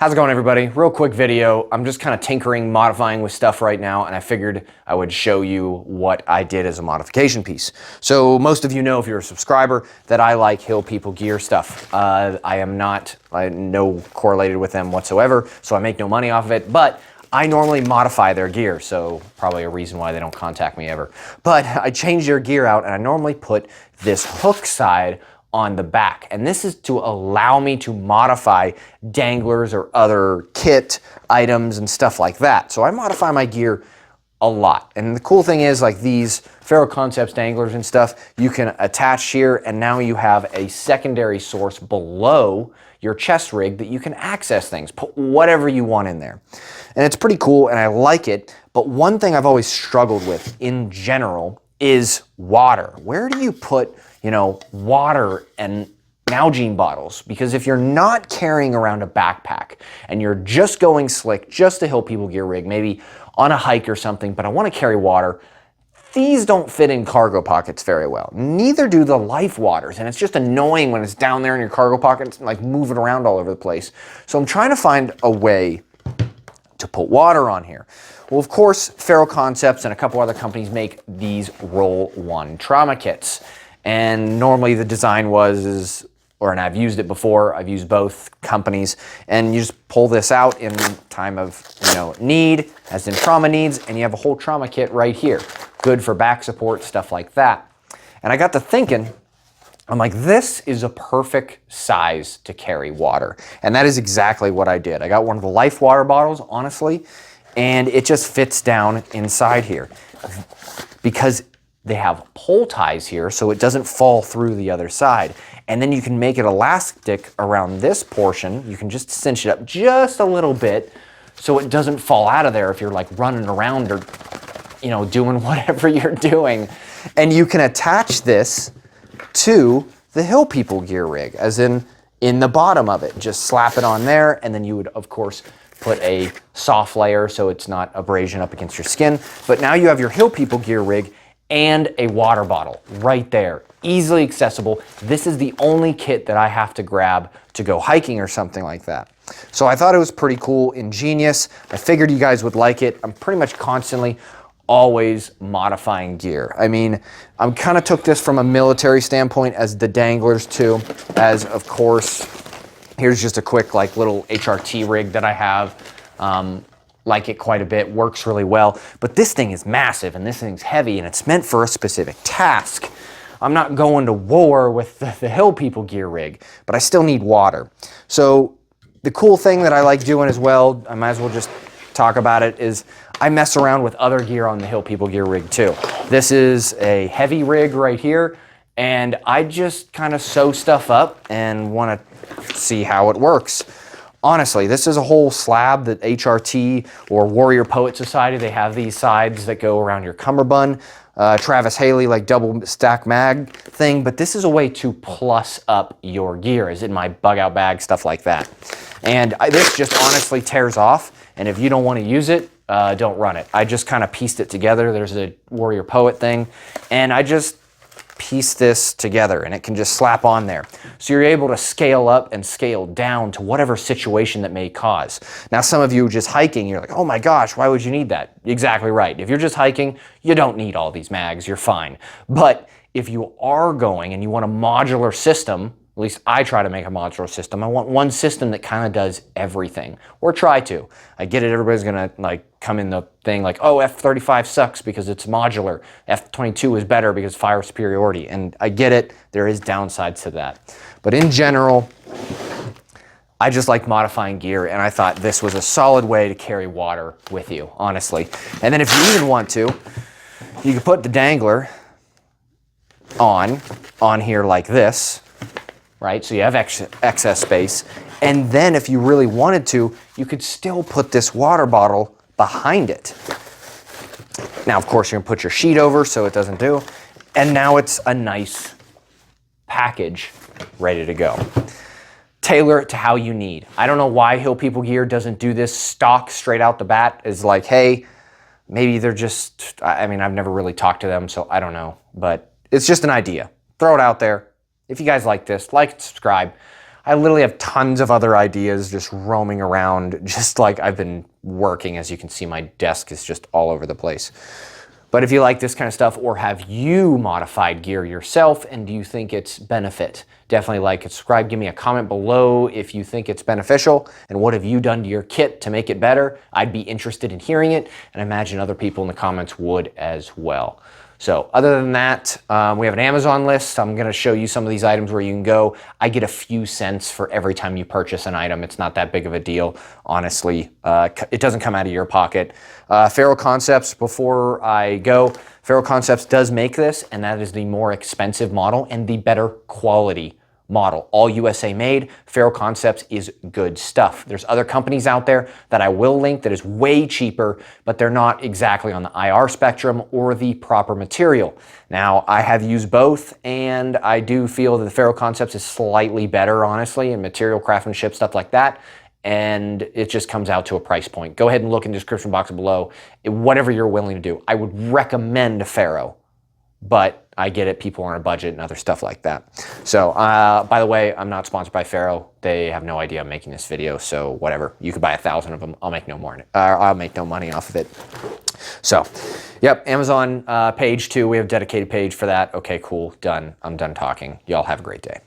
How's it going, everybody? Real quick video. I'm just kind of tinkering, modifying with stuff right now, and I figured I would show you what I did as a modification piece. So most of you know, if you're a subscriber, that I like Hill People gear stuff. I am not no correlated with them whatsoever, so I make no money off of it, but I normally modify their gear, so probably a reason why they don't contact me ever. But I change their gear out, and I normally put this hook side on the back. And this is to allow me to modify danglers or other kit items and stuff like that. So I modify my gear a lot. And the cool thing is, like these Faro Concepts danglers and stuff, you can attach here, and now you have a secondary source below your chest rig that you can access things, put whatever you want in there. And it's pretty cool, and I like it. But one thing I've always struggled with in general is water. Where do you put, water and Nalgene bottles? Because if you're not carrying around a backpack and you're just going slick, just a Hill People gear rig, maybe on a hike or something, but I want to carry water, these don't fit in cargo pockets very well. Neither do the Life Waters, and it's just annoying when it's down there in your cargo pockets, like moving around all over the place. So I'm trying to find a way to put water on here. Well, of course, Faro Concepts and a couple other companies make these Roll One trauma kits. And normally the design and I've used it before, I've used both companies, and you just pull this out in time of, need, as in trauma needs, and you have a whole trauma kit right here. Good for back support, stuff like that. And I got to thinking, I'm like, this is a perfect size to carry water. And that is exactly what I did. I got one of the Life Water bottles, honestly, and it just fits down inside here. Because they have pole ties here, so it doesn't fall through the other side. And then you can make it elastic around this portion. You can just cinch it up just a little bit so it doesn't fall out of there if you're like running around or, doing whatever you're doing. And you can attach this to the Hill People gear rig, as in the bottom of it. Just slap it on there, and then you would, of course, put a soft layer so it's not abrasion up against your skin. But now you have your Hill People gear rig and a water bottle right there, easily accessible. This is the only kit that I have to grab to go hiking or something like that. So I thought it was pretty cool, ingenious. I figured you guys would like it. I'm pretty much constantly always modifying gear. I mean, I kind of took this from a military standpoint as the danglers too, as of course, here's just a quick little HRT rig that I have. Like it quite a bit, works really well, but this thing is massive and this thing's heavy and it's meant for a specific task. I'm not going to war with the Hill People gear rig, but I still need water. So the cool thing that I like doing as well, I might as well just talk about it, is I mess around with other gear on the Hill People gear rig too. This is a heavy rig right here, and I just kind of sew stuff up and want to see how it works. Honestly, this is a whole slab that HRT or Warrior Poet Society, they have these sides that go around your cummerbund. Travis Haley, double stack mag thing, but this is a way to plus up your gear, as in my bug out bag, stuff like that. And this just honestly tears off, and if you don't want to use it, don't run it. I just kind of pieced it together. There's a Warrior Poet thing, and I just piece this together and it can just slap on there. So you're able to scale up and scale down to whatever situation that may cause. Now, some of you just hiking, you're like, oh my gosh, why would you need that? Exactly right. If you're just hiking, you don't need all these mags, you're fine. But if you are going and you want a modular system, at least I try to make a modular system. I want one system that kind of does everything, or try to. I get it, everybody's gonna come in the thing oh, F-35 sucks because it's modular. F-22 is better because fire superiority. And I get it, there is downsides to that. But in general, I just like modifying gear, and I thought this was a solid way to carry water with you, honestly. And then if you even want to, you can put the dangler on here like this, right? So you have excess space. And then if you really wanted to, you could still put this water bottle behind it. Now, of course, you're gonna put your sheet over so it doesn't do. And now it's a nice package ready to go. Tailor it to how you need. I don't know why Hill People gear doesn't do this stock straight out the bat. Is hey, maybe they're just, I mean, I've never really talked to them, so I don't know. But it's just an idea. Throw it out there. If you guys like this, like and subscribe. I literally have tons of other ideas just roaming around, just like I've been working. As you can see, my desk is just all over the place. But if you like this kind of stuff, or have you modified gear yourself and do you think it's benefit, definitely like and subscribe. Give me a comment below if you think it's beneficial and what have you done to your kit to make it better. I'd be interested in hearing it, and I imagine other people in the comments would as well. So other than that, we have an Amazon list. I'm gonna show you some of these items where you can go. I get a few cents for every time you purchase an item. It's not that big of a deal, honestly. It doesn't come out of your pocket. Faro Concepts, before I go, Faro Concepts does make this, and that is the more expensive model and the better quality model. All USA made. Faro Concepts is good stuff. There's other companies out there that I will link that is way cheaper, but they're not exactly on the IR spectrum or the proper material. Now, I have used both, and I do feel that the Faro Concepts is slightly better, honestly, in material, craftsmanship, stuff like that. And it just comes out to a price point. Go ahead and look in the description box below. Whatever you're willing to do. I would recommend Faro, but I get it, people are on a budget and other stuff like that. So, by the way, I'm not sponsored by Faro. They have no idea I'm making this video, so whatever. You could buy 1,000 of them. I'll make no more. I'll make no money off of it. So, yep, Amazon page too. We have a dedicated page for that. Okay, cool, done. I'm done talking. Y'all have a great day.